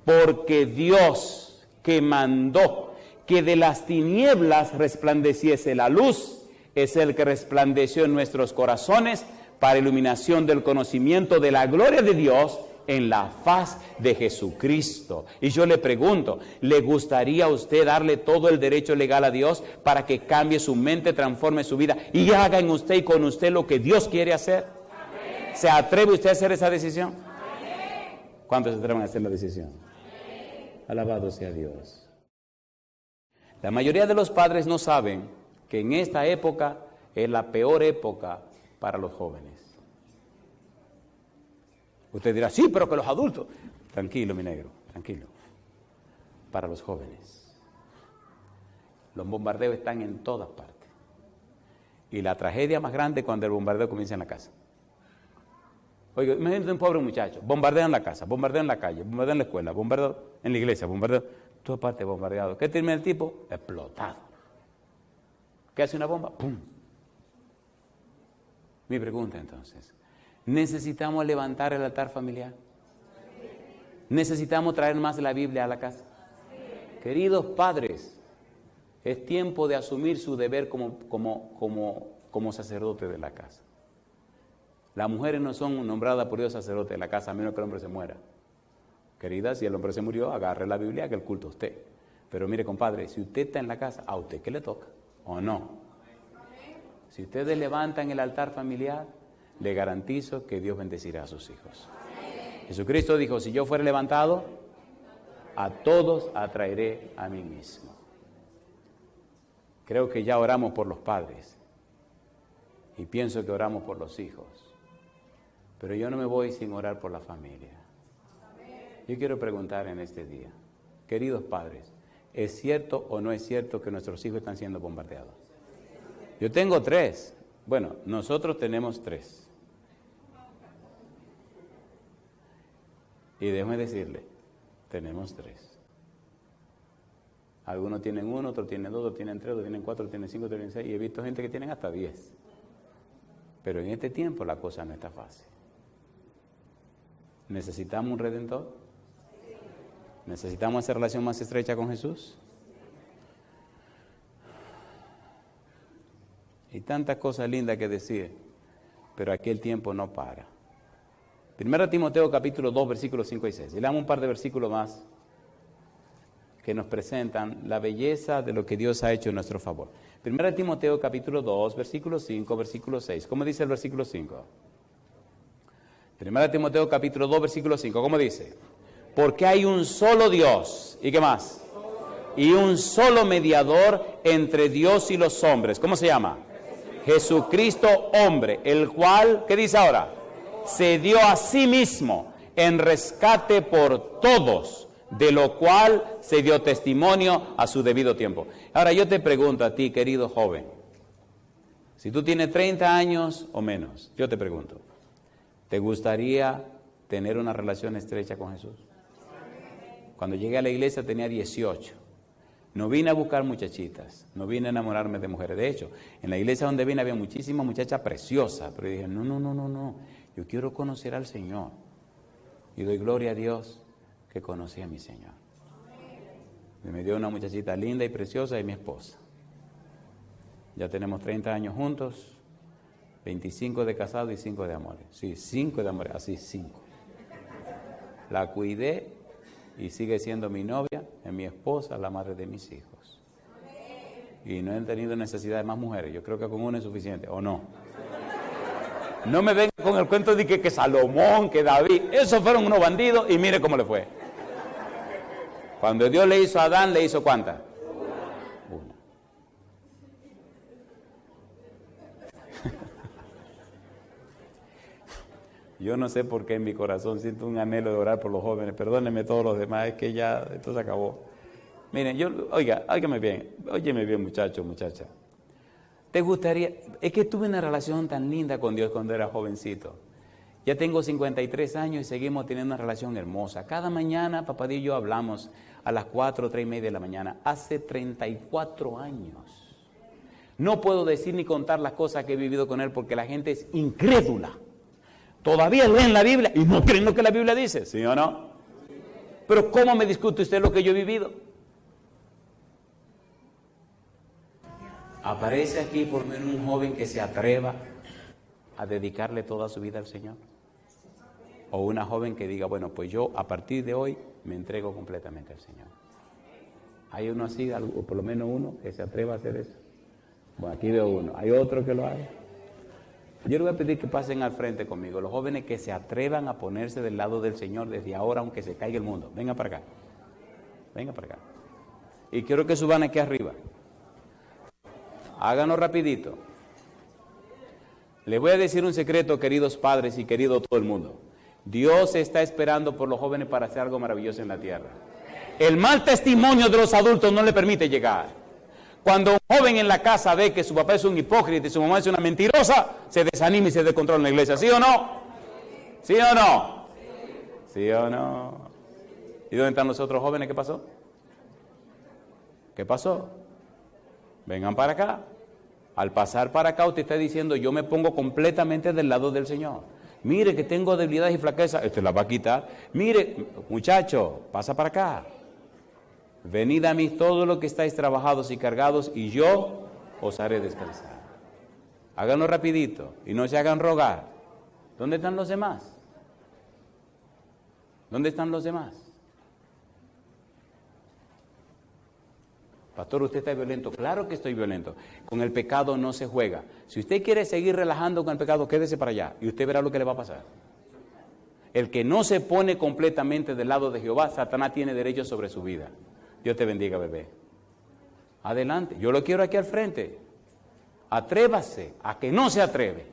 Speaker 1: Porque Dios que mandó que de las tinieblas resplandeciese la luz, es el que resplandeció en nuestros corazones para iluminación del conocimiento de la gloria de Dios en la faz de Jesucristo. Y yo le pregunto, ¿le gustaría a usted darle todo el derecho legal a Dios para que cambie su mente, transforme su vida y haga en usted y con usted lo que Dios quiere hacer? Amén. ¿Se atreve usted a hacer esa decisión? Amén. ¿Cuántos se atreven a hacer la decisión? Amén. Alabado sea Dios. La mayoría de los padres no saben que en esta época es la peor época para los jóvenes. Usted dirá, sí, pero que los adultos. Tranquilo, mi negro, tranquilo. Para los jóvenes. Los bombardeos están en todas partes. Y la tragedia más grande es cuando el bombardeo comienza en la casa. Oiga, imagínate un pobre muchacho, bombardean la casa, bombardean la calle, bombardean la escuela, bombardean en la iglesia, bombardean toda parte bombardeado. ¿Qué termina el tipo? Explotado. ¿Qué hace una bomba? ¡Pum! Mi pregunta entonces, ¿necesitamos levantar el altar familiar? ¿Necesitamos traer más la Biblia a la casa? Queridos padres, es tiempo de asumir su deber como sacerdote de la casa. Las mujeres no son nombradas por Dios sacerdote de la casa, a menos que el hombre se muera. Querida, si el hombre se murió, agarre la Biblia, que el culto a usted. Pero mire, compadre, si usted está en la casa, ¿a usted qué le toca? ¿O no? Si ustedes levantan el altar familiar, le garantizo que Dios bendecirá a sus hijos. Jesucristo dijo, si yo fuera levantado, a todos atraeré a mí mismo. Creo que ya oramos por los padres y pienso que oramos por los hijos. Pero yo no me voy sin orar por la familia. Yo quiero preguntar en este día, queridos padres, ¿es cierto o no es cierto que nuestros hijos están siendo bombardeados? Yo tengo 3. Bueno, nosotros tenemos 3. Y déjeme decirle, tenemos 3. Algunos tienen 1, otros tienen 2, otros tienen 3, otros tienen 4, otros tienen 5, otros tienen 6. Y he visto gente que tienen hasta 10. Pero en este tiempo la cosa no está fácil. ¿Necesitamos un redentor? ¿Necesitamos esa relación más estrecha con Jesús? Hay tantas cosas lindas que decir, pero aquí el tiempo no para. 1 Timoteo capítulo 2, versículos 5 y 6. Y leamos un par de versículos más que nos presentan la belleza de lo que Dios ha hecho en nuestro favor. 1 Timoteo capítulo 2, versículo 5, versículo 6. ¿Cómo dice el versículo 5? 1 Timoteo capítulo 2, versículo 5. ¿Cómo dice? Porque hay un solo Dios. ¿Y qué más? Y un solo mediador entre Dios y los hombres. ¿Cómo se llama? Jesucristo hombre, el cual, ¿qué dice ahora? Se dio a sí mismo en rescate por todos, de lo cual se dio testimonio a su debido tiempo. Ahora yo te pregunto a ti, querido joven, si tú tienes 30 años o menos, yo te pregunto, ¿te gustaría tener una relación estrecha con Jesús? Cuando llegué a la iglesia tenía 18. No vine a buscar muchachitas, no vine a enamorarme de mujeres. De hecho, en la iglesia donde vine había muchísimas muchachas preciosas, pero dije, no, yo quiero conocer al Señor. Y doy gloria a Dios que conocí a mi Señor. Y me dio una muchachita linda y preciosa y mi esposa. Ya tenemos 30 años juntos, 25 de casado y 5 de amores. Sí, 5 de amores, así 5. La cuidé y sigue siendo mi novia, es mi esposa, la madre de mis hijos. Y no he tenido necesidad de más mujeres. Yo creo que con una es suficiente, ¿o no? No me venga con el cuento de que Salomón, que David, esos fueron unos bandidos y mire cómo le fue. Cuando Dios le hizo a Adán, ¿le hizo cuántas? Una. Yo no sé por qué en mi corazón siento un anhelo de orar por los jóvenes. Perdónenme todos los demás, es que ya esto se acabó. Miren, óigame bien, muchacho, muchacha. ¿Te gustaría? Es que tuve una relación tan linda con Dios cuando era jovencito. Ya tengo 53 años y seguimos teniendo una relación hermosa. Cada mañana, papá y yo hablamos a las 4, 3:30 de la mañana. Hace 34 años. No puedo decir ni contar las cosas que he vivido con él porque la gente es incrédula. Todavía leen la Biblia y no creen lo que la Biblia dice, ¿sí o no? Pero ¿cómo me discute usted lo que yo he vivido? ¿Aparece aquí por menos un joven que se atreva a dedicarle toda su vida al Señor? O una joven que diga, bueno, pues yo a partir de hoy me entrego completamente al Señor. ¿Hay uno así, o por lo menos uno, que se atreva a hacer eso? Bueno, aquí veo uno. ¿Hay otro que lo haga? Yo les voy a pedir que pasen al frente conmigo, los jóvenes que se atrevan a ponerse del lado del Señor desde ahora, aunque se caiga el mundo. Venga para acá. Venga para acá. Y quiero que suban aquí arriba. Háganlo rapidito. Les voy a decir un secreto, queridos padres y querido todo el mundo. Dios está esperando por los jóvenes para hacer algo maravilloso en la tierra. El mal testimonio de los adultos no le permite llegar. Cuando un joven en la casa ve que su papá es un hipócrita y su mamá es una mentirosa, se desanima y se descontrola en la iglesia. ¿Sí o no? ¿Sí o no? ¿Sí o no? ¿Y dónde están los otros jóvenes? ¿Qué pasó? ¿Qué pasó? Vengan para acá. Al pasar para acá usted está diciendo, yo me pongo completamente del lado del Señor. Mire que tengo debilidades y flaquezas, este la va a quitar. Mire, muchacho, pasa para acá. Venid a mí todos los que estáis trabajados y cargados, y yo os haré descansar. Háganlo rapidito y no se hagan rogar. ¿Dónde están los demás? ¿Dónde están los demás? Pastor, ¿usted está violento? Claro que estoy violento. Con el pecado no se juega. Si usted quiere seguir relajando con el pecado, quédese para allá y usted verá lo que le va a pasar. El que no se pone completamente del lado de Jehová, Satanás tiene derecho sobre su vida. Dios te bendiga, bebé. Adelante, yo lo quiero aquí al frente. Atrévase a que no se atreve.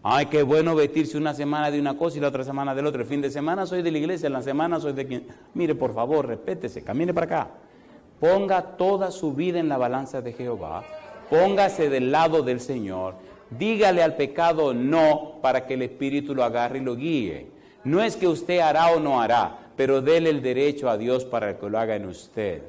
Speaker 1: Ay, qué bueno vestirse una semana de una cosa y la otra semana del otro. El fin de semana soy de la iglesia, la semana soy de quien. Mire, por favor, respétese, camine para acá. Ponga toda su vida en la balanza de Jehová. Póngase del lado del Señor. Dígale al pecado no para que el Espíritu lo agarre y lo guíe. No es que usted hará o no hará, pero déle el derecho a Dios para que lo haga en usted.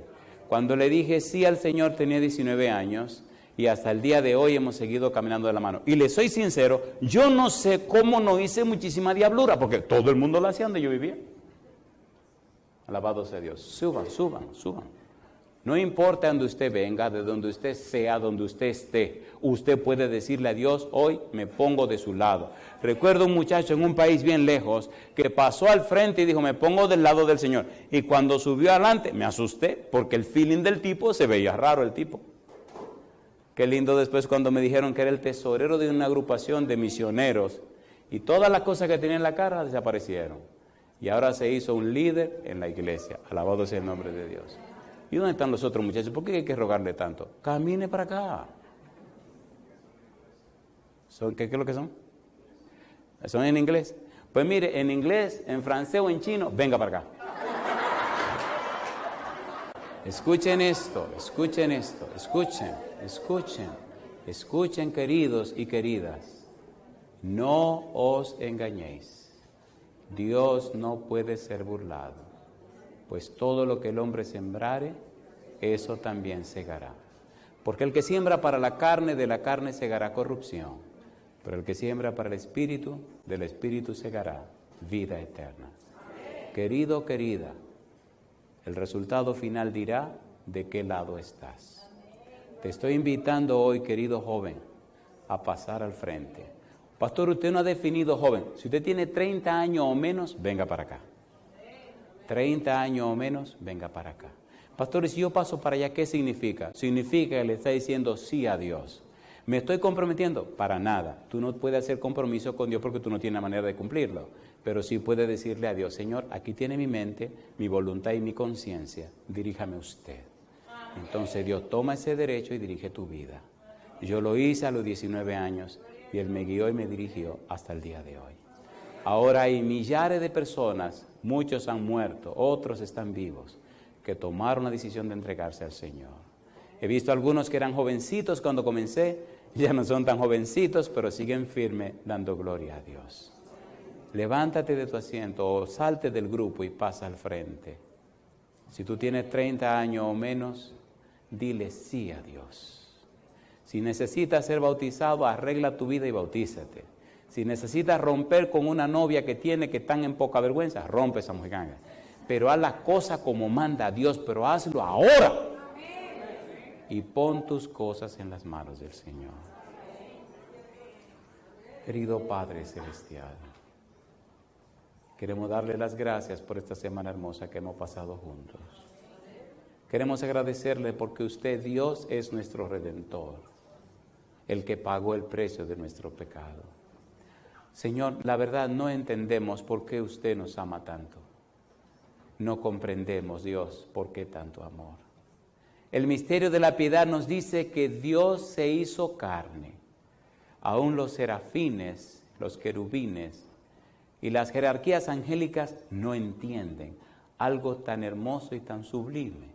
Speaker 1: Cuando le dije sí al Señor tenía 19 años y hasta el día de hoy hemos seguido caminando de la mano. Y le soy sincero, yo no sé cómo no hice muchísima diablura, porque todo el mundo lo hacía donde yo vivía. Alabado sea Dios. Suban. No importa donde usted venga, de donde usted sea, donde usted esté, usted puede decirle a Dios, hoy me pongo de su lado. Recuerdo un muchacho en un país bien lejos que pasó al frente y dijo, me pongo del lado del Señor. Y cuando subió adelante, me asusté porque el feeling del tipo se veía raro el tipo. Qué lindo después cuando me dijeron que era el tesorero de una agrupación de misioneros y todas las cosas que tenía en la cara desaparecieron. Y ahora se hizo un líder en la iglesia. Alabado sea el nombre de Dios. ¿Y dónde están los otros muchachos? ¿Por qué hay que rogarle tanto? Camine para acá. ¿Qué es lo que son? ¿Son en inglés? Pues mire, en inglés, en francés o en chino, venga para acá. Escuchen esto, escuchen queridos y queridas. No os engañéis. Dios no puede ser burlado. Pues todo lo que el hombre sembrare, eso también segará. Porque el que siembra para la carne, de la carne segará corrupción. Pero el que siembra para el Espíritu, del Espíritu segará vida eterna. Querido, querida, el resultado final dirá de qué lado estás. Te estoy invitando hoy, querido joven, a pasar al frente. Pastor, usted no ha definido joven. Si usted tiene 30 años o menos, venga para acá. 30 años o menos, venga para acá. Pastor, si yo paso para allá, ¿qué significa? Significa que le está diciendo sí a Dios. ¿Me estoy comprometiendo? Para nada. Tú no puedes hacer compromiso con Dios porque tú no tienes manera de cumplirlo. pero sí puede decirle a Dios, Señor, aquí tiene mi mente, mi voluntad y mi conciencia, diríjame usted. Entonces Dios toma ese derecho y dirige tu vida. Yo lo hice a los 19 años y Él me guió y me dirigió hasta el día de hoy. Ahora hay millares de personas, muchos han muerto, otros están vivos, que tomaron la decisión de entregarse al Señor. He visto algunos que eran jovencitos cuando comencé, ya no son tan jovencitos, pero siguen firmes dando gloria a Dios. Levántate de tu asiento o salte del grupo y pasa al frente. Si tú tienes 30 años o menos, dile sí a Dios. Si necesitas ser bautizado, arregla tu vida y bautízate. Si necesitas romper con una novia que tiene que están en poca vergüenza, rompe esa mujer. Pero haz las cosas como manda Dios, pero hazlo ahora. Y pon tus cosas en las manos del Señor. Querido Padre Celestial, queremos darle las gracias por esta semana hermosa que hemos pasado juntos. Queremos agradecerle porque usted, Dios, es nuestro Redentor, el que pagó el precio de nuestro pecado. Señor, la verdad no entendemos por qué usted nos ama tanto. No comprendemos, Dios, por qué tanto amor. El misterio de la piedad nos dice que Dios se hizo carne. Aún los serafines, los querubines y las jerarquías angélicas no entienden algo tan hermoso y tan sublime.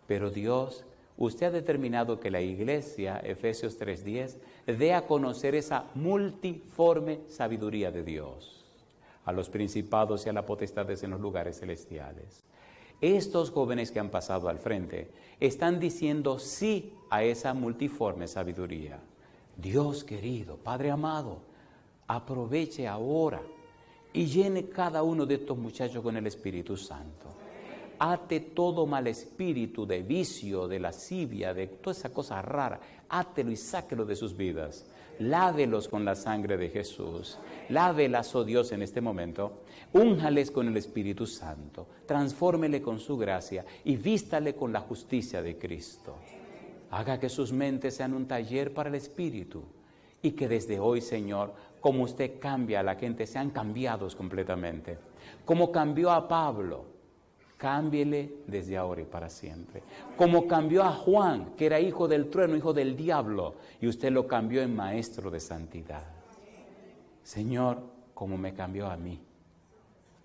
Speaker 1: Pero Dios, usted ha determinado que la iglesia, Efesios 3:10, dé a conocer esa multiforme sabiduría de Dios a los principados y a las potestades en los lugares celestiales. Estos jóvenes que han pasado al frente están diciendo sí a esa multiforme sabiduría. Dios querido, Padre amado, aproveche ahora y llene cada uno de estos muchachos con el Espíritu Santo. Ate todo mal espíritu de vicio, de lascivia, de toda esa cosa rara. Átelo y sáquelo de sus vidas. Lávelos con la sangre de Jesús. Lávelas, oh Dios, en este momento. Únjales con el Espíritu Santo. Transfórmele con su gracia y vístale con la justicia de Cristo. Haga que sus mentes sean un taller para el Espíritu. Y que desde hoy, Señor, como usted cambia a la gente, sean cambiados completamente. Como cambió a Pablo, cámbiele desde ahora y para siempre. Como cambió a Juan, que era hijo del trueno, hijo del diablo, y usted lo cambió en maestro de santidad. Señor, como me cambió a mí,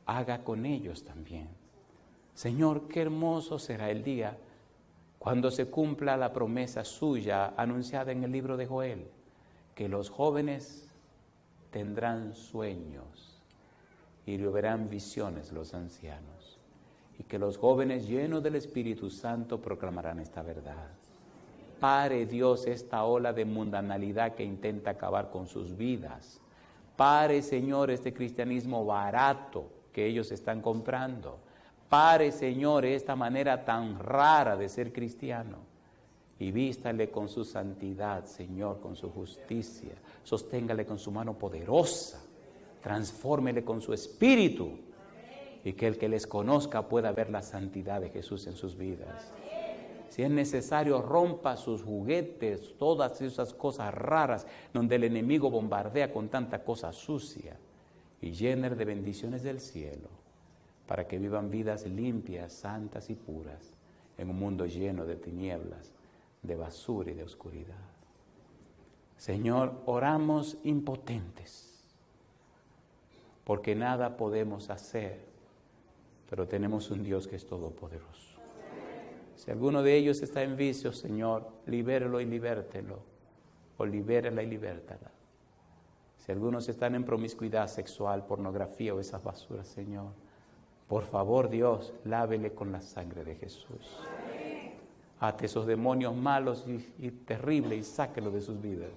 Speaker 1: haga con ellos también. Señor, qué hermoso será el día cuando se cumpla la promesa suya anunciada en el libro de Joel, que los jóvenes tendrán sueños y verán visiones los ancianos. Y que los jóvenes llenos del Espíritu Santo proclamarán esta verdad. Pare, Dios, esta ola de mundanalidad que intenta acabar con sus vidas. Pare, Señor, este cristianismo barato que ellos están comprando. Pare, Señor, esta manera tan rara de ser cristiano. Y vístale con su santidad, Señor, con su justicia. Sosténgale con su mano poderosa. Transfórmele con su espíritu. Y que el que les conozca pueda ver la santidad de Jesús en sus vidas. Si es necesario, rompa sus juguetes, todas esas cosas raras donde el enemigo bombardea con tanta cosa sucia, y llene de bendiciones del cielo, para que vivan vidas limpias, santas y puras, en un mundo lleno de tinieblas, de basura y de oscuridad. Señor, oramos impotentes, porque nada podemos hacer, pero tenemos un Dios que es todopoderoso. Si alguno de ellos está en vicio, Señor, libérelo y libértelo, o libérala y libértala. Si algunos están en promiscuidad sexual, pornografía o esas basuras, Señor, por favor, Dios, lávele con la sangre de Jesús. Ate esos demonios malos y terribles y sáquelos de sus vidas.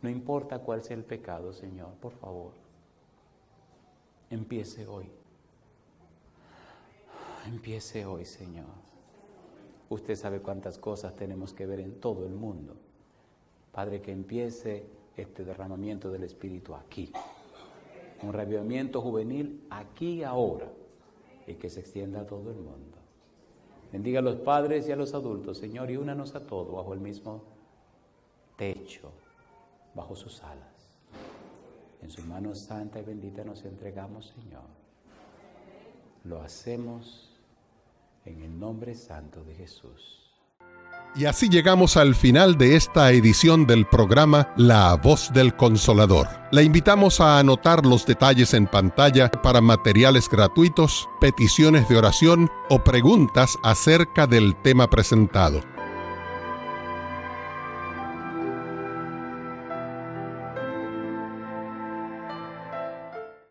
Speaker 1: No importa cuál sea el pecado, Señor, por favor, empiece hoy. Empiece hoy, Señor. Usted sabe cuántas cosas tenemos que ver en todo el mundo. Padre, que empiece este derramamiento del Espíritu aquí. Un reavivamiento juvenil aquí y ahora. Y que se extienda a todo el mundo. Bendiga a los padres y a los adultos, Señor, y únanos a todos bajo el mismo techo, bajo sus alas. En su mano santa y bendita nos entregamos, Señor. Lo hacemos en el nombre santo de Jesús.
Speaker 2: Y así llegamos al final de esta edición del programa La Voz del Consolador. La invitamos a anotar los detalles en pantalla para materiales gratuitos, peticiones de oración o preguntas acerca del tema presentado.